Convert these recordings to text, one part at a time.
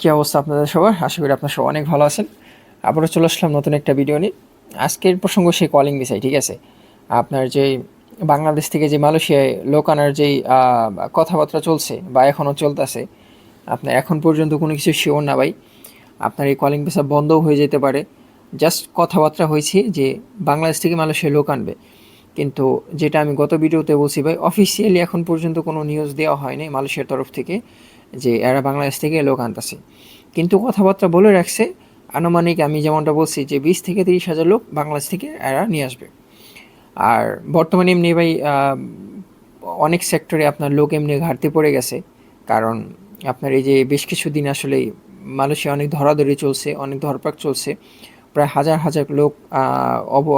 কী অবস্থা আপনাদের সবার? আশা করি আপনারা সবাই অনেক ভালো আছেন। আবারও চলে আসলাম নতুন একটা ভিডিও নিয়ে। আজকের প্রসঙ্গ সেই কলিং ভিসায়, ঠিক আছে? আপনার যেই বাংলাদেশ থেকে যে মালয়েশিয়ায় লোক আনার যেই কথাবার্তা চলছে বা এখনও চলতেছে, আপনার এখন পর্যন্ত কোনো কিছু শিওর না ভাই। আপনার এই কলিং ভিসা বন্ধও হয়ে যেতে পারে। জাস্ট কথাবার্তা হয়েছে যে বাংলাদেশ থেকে মালয়েশিয়ায় লোক আনবে, কিন্তু যেটা আমি গত ভিডিওতে বলছি ভাই, অফিসিয়ালি এখন পর্যন্ত কোনো নিউজ দেওয়া হয়নি মালয়েশিয়ার তরফ থেকে যে এরা বাংলাদেশ থেকে লোক আনতেছে। কিন্তু কথাবার্তা বলে রাখছে আনুমানিক, আমি যেমনটা বলছি, যে 20 থেকে 30 হাজার লোক বাংলাদেশ থেকে এরা নিয়ে আসবে। আর বর্তমানে এমনি ভাই অনেক সেক্টরে আপনার লোক এমনি ঘাটতি পড়ে গেছে। কারণ আপনার এই যে বেশ কিছুদিন আসলেই মালয়েশিয়া অনেক ধরাধরি চলছে, অনেক ধরপাক চলছে। প্রায় হাজার হাজার লোক,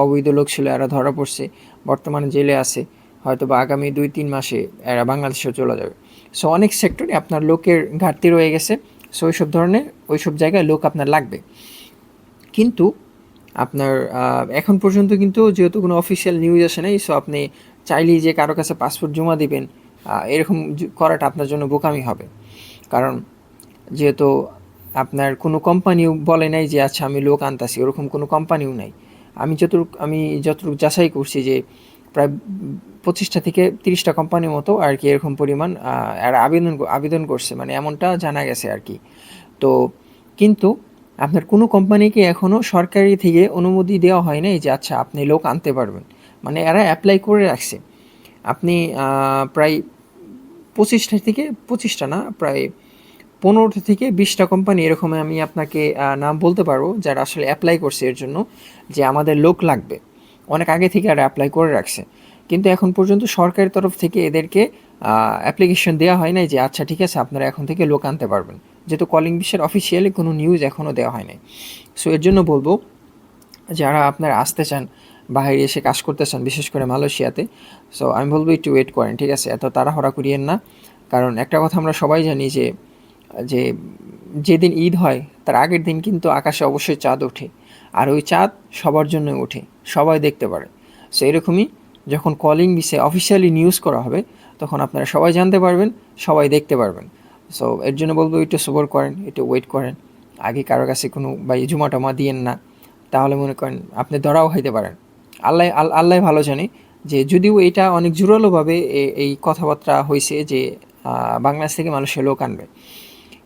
অবৈধ লোক ছিল, এরা ধরা পড়ছে, বর্তমানে জেলে আছে। হয়তো বা আগামী 2-3 মাসে এরা বাংলাদেশেও চলে যাবে। সো অনেক সেক্টরে আপনার লোকের ঘাটতি রয়ে গেছে। সো ওইসব ধরনের ওইসব জায়গায় লোক আপনার লাগবে। কিন্তু আপনার এখন পর্যন্ত কিন্তু যেহেতু কোনো অফিসিয়াল নিউজ আসে নাই, সো আপনি চাইলেই যে কারো কাছে পাসপোর্ট জমা দিবেন এরকম করাটা আপনার জন্য বোকামি হবে। কারণ যেহেতু আপনার কোনো কোম্পানিও বলে নাই যে আচ্ছা আমি লোক আনতাছি, ওরকম কোনো কোম্পানিও নাই। আমি যতটুকু যাচাই করছি যে প্রায় 25টা থেকে 30টা কোম্পানির মতো আর কি এরকম পরিমাণ এরা আবেদন করছে, মানে এমনটা জানা গেছে আর কি। তো কিন্তু আপনার কোনো কোম্পানিকে এখনও সরকারি থেকে অনুমতি দেওয়া হয় নাই যে আচ্ছা আপনি লোক আনতে পারবেন। মানে এরা অ্যাপ্লাই করে রাখছে। আপনি প্রায় 25টা না, প্রায় 15 থেকে 20টা কোম্পানি এরকম আমি আপনাকে নাম বলতে পারবো যারা আসলে অ্যাপ্লাই করছে এর জন্য, যে আমাদের লোক লাগবে। অনেক আগে থেকে আর অ্যাপ্লাই করে রাখছে, কিন্তু এখন পর্যন্ত সরকারের তরফ থেকে এদেরকে অ্যাপ্লিকেশন দেওয়া হয় নাই যে আচ্ছা ঠিক আছে আপনারা এখন থেকে লোক আনতে পারবেন, যেহেতু কলিং বিশ্বের অফিসিয়ালি কোনো নিউজ এখনও দেওয়া হয় নাই। সো এর জন্য বলবো, যারা আপনারা আসতে চান, বাইরে এসে কাজ করতে চান, বিশেষ করে মালয়েশিয়াতে, সো আমি বলবো একটু ওয়েট করেন, ঠিক আছে? এত তাড়াহুড়া করিয়েন না। কারণ একটা কথা আমরা সবাই জানি যে যে যেদিন ঈদ হয় তার আগের দিন কিন্তু আকাশে অবশ্যই চাঁদ ওঠে, আর ওই চাঁদ সবার জন্য ওঠে, সবাই দেখতে পারে। সো এরকমই যখন কলিং বিষয়ে অফিসিয়ালি নিউজ করা হবে, তখন আপনারা সবাই জানতে পারবেন, সবাই দেখতে পারবেন। সো এর জন্য বলবো একটু সবর করেন, একটু ওয়েট করেন। আগে কারো কাছে কোনো বা জমা টমা দিয়েন না, তাহলে মনে করেন আপনি ধরাও খাইতে পারেন। আল্লাহ ভালো জানে যে যদিও এটা অনেক জোরালোভাবে এই কথাবার্তা হয়েছে যে বাংলাদেশ থেকে মানুষের লোক আনবে,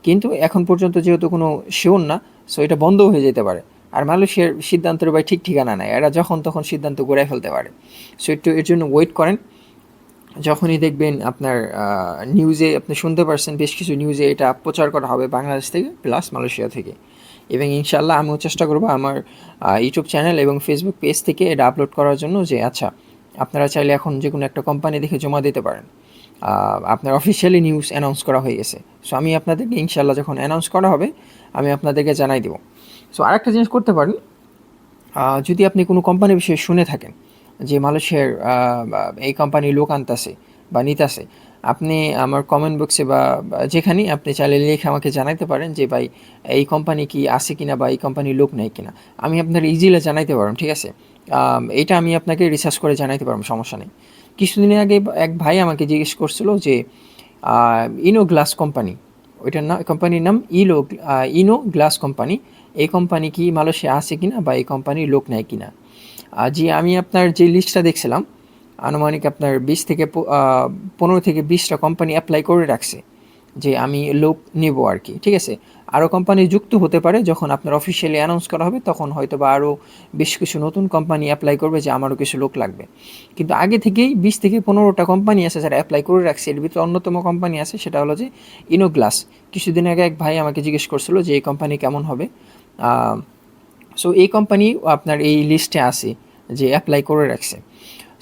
কিন্তু এখন পর্যন্ত যেহেতু কোনো শিওর না, সো এটা বন্ধও হয়ে যেতে পারে। আর মালয়েশিয়ার সিদ্ধান্তের ভাই ঠিক ঠিকানা নাই, এরা যখন তখন সিদ্ধান্ত গড়ে ফেলতে পারে। সো একটু এর জন্য ওয়েট করেন। যখনই দেখবেন আপনার নিউজে আপনি শুনতে পারছেন, বেশ কিছু নিউজে এটা প্রচার করা হবে বাংলাদেশ থেকে প্লাস মালয়েশিয়া থেকে। এবং ইনশাআল্লাহ আমিও চেষ্টা করবো আমার ইউটিউব চ্যানেল এবং ফেসবুক পেজ থেকে এটা আপলোড করার জন্য, যে আচ্ছা আপনারা চাইলে এখন যে কোনো একটা কোম্পানি দেখে জমা দিতে পারেন। আপনার অফিসিয়ালি নিউজ অ্যানাউন্স করা হয়ে গেছে। সো আমি আপনাদেরকে ইনশাআল্লাহ যখন অ্যানাউন্স করা হবে আমি আপনাদেরকে জানাই দেবো। সো আরেকটা জিনিস করতে পারেন, যদি আপনি কোনো কোম্পানির বিষয়ে শুনে থাকেন যে মালয়েশিয়ার এই কোম্পানি লোক আনতেছে বা নিতেছে, আপনি আমার কমেন্ট বক্সে বা যেখানেই আপনি চাইলে লিখে আমাকে জানাইতে পারেন যে ভাই এই কোম্পানি কি আছে কিনা বা এই কোম্পানির লোক নেই কিনা। আমি আপনার ইজিলি জানাইতে পারবো, ঠিক আছে? এটা আমি আপনাকে রিসার্চ করে জানাইতে পারবো, সমস্যা নেই। কিছুদিন আগে এক ভাই আমাকে জিজ্ঞেস করছিল যে ইনো গ্লাস কোম্পানি, ওইটার নাম, কোম্পানির নাম ইনো গ্লাস কোম্পানি, এই কোম্পানি কি মালয়েশিয়া আছে কিনা বা এই কোম্পানির লোক নেয় কিনা। জি, আমি আপনার যে লিস্টটা দেখছিলাম, আনুমানিক আপনার 15 থেকে 20টা কোম্পানি অ্যাপ্লাই করে রাখছে যে আমি লোক নেব আর কি, ঠিক আছে? আরও কোম্পানি যুক্ত হতে পারে, যখন আপনার অফিসিয়ালি অ্যানাউন্স করা হবে তখন হয়তো বা আরও বেশ কিছু নতুন কোম্পানি অ্যাপ্লাই করবে যে আমারও কিছু লোক লাগবে। কিন্তু আগে থেকেই 20 থেকে 15টা কোম্পানি আছে যারা অ্যাপ্লাই করে রাখছে। এর ভিতরে অন্যতম কোম্পানি আছে, সেটা হলো যে ইনোগ্লাস। কিছুদিন আগে এক ভাই আমাকে জিজ্ঞেস করছিল যে এই কোম্পানি কেমন হবে। সো এই কোম্পানি আপনার এই লিস্টে আছে যে অ্যাপ্লাই করে রাখছে।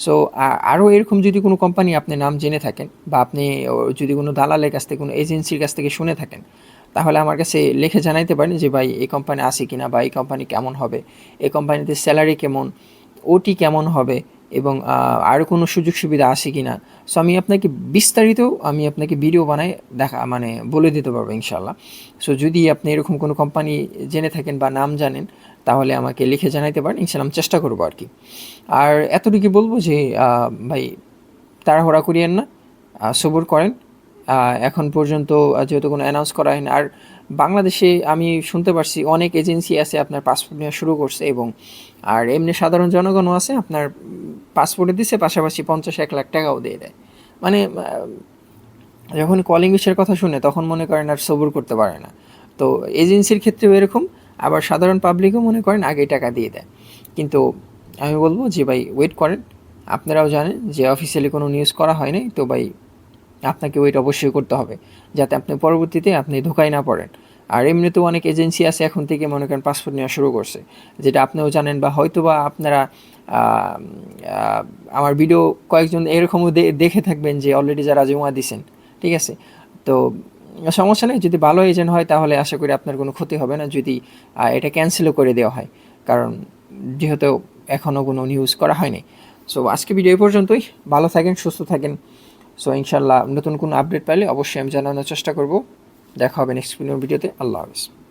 সো আরও এরকম যদি কোনো কোম্পানি আপনি নাম জেনে থাকেন বা আপনি যদি কোনো দালালের কাছ থেকে, কোনো এজেন্সির কাছ থেকে শুনে থাকেন, তাহলে আমার কাছে লিখে জানাইতে পারেন যে ভাই এই কোম্পানি আছে কিনা বা এই কোম্পানি কেমন হবে, এই কোম্পানিতে স্যালারি কেমন, ওটি কেমন হবে, এবং আরও কোনো সুযোগ সুবিধা আছে কিনা। সো আমি আপনাকে বিস্তারিত ভিডিও বানায় মানে বলে দিতে পারবো ইনশাল্লাহ। সো যদি আপনি এরকম কোনো কোম্পানি জেনে থাকেন বা নাম জানেন, তাহলে আমাকে লিখে জানাইতে পারেন, ইনশাল্লাহ আমি চেষ্টা করবো আর কি। আর এতটুকু বলবো যে ভাই তাড়াহুড়া করিয়েন না, সবুর করেন। এখন পর্যন্ত যেহেতু কোনো অ্যানাউন্স করা হয়নি, আর বাংলাদেশে আমি শুনতে পারছি অনেক এজেন্সি আছে আপনার পাসপোর্ট নেওয়া শুরু করছে, এবং আর এমনি সাধারণ জনগণও আছে আপনার পাসপোর্টে দিছে পাশাপাশি 50-1 লাখ টাকাও দিয়ে দেয়। মানে যখন কলিং বিষয়ের কথা শুনে তখন মনে করেন আর সবুর করতে পারে না। তো এজেন্সির ক্ষেত্রেও এরকম, আবার সাধারণ পাবলিকও মনে করেন আগেই টাকা দিয়ে দেয়। কিন্তু আমি বলবো যে ভাই ওয়েট করেন, আপনারাও জানেন যে অফিসিয়ালি কোনো নিউজ করা হয় নাই, তো ভাই আপনাকে ওয়েট অবশ্যই করতে হবে, যাতে আপনি পরবর্তীতে আপনি ধোকায় না পড়েন। আর এমনিতেও অনেক এজেন্সি আছে এখন থেকে মনে করেন পাসপোর্ট নেওয়া শুরু করছে, যেটা আপনিও জানেন, বা হয়তো বা আপনারা আমার ভিডিও কয়েকজন এরকমও দেখে থাকবেন যে অলরেডি যারা জমা দিছেন, ঠিক আছে? তো সমস্যা নেই, যদি ভালো এজেন্ট হয় তাহলে আশা করি আপনার কোনো ক্ষতি হবে না যদি এটা ক্যান্সেলও করে দেওয়া হয়, কারণ যেহেতু এখনও কোনো নিউজ করা হয়নি। সো আজকে ভিডিও এই পর্যন্তই। ভালো থাকেন, সুস্থ থাকেন। সো ইনশাল্লাহ নতুন কোনো আপডেট পাইলে অবশ্যই আমি জানানোর চেষ্টা করব। দেখা হবে নেক্সট কোনো ভিডিওতে। আল্লাহ হাফিজ।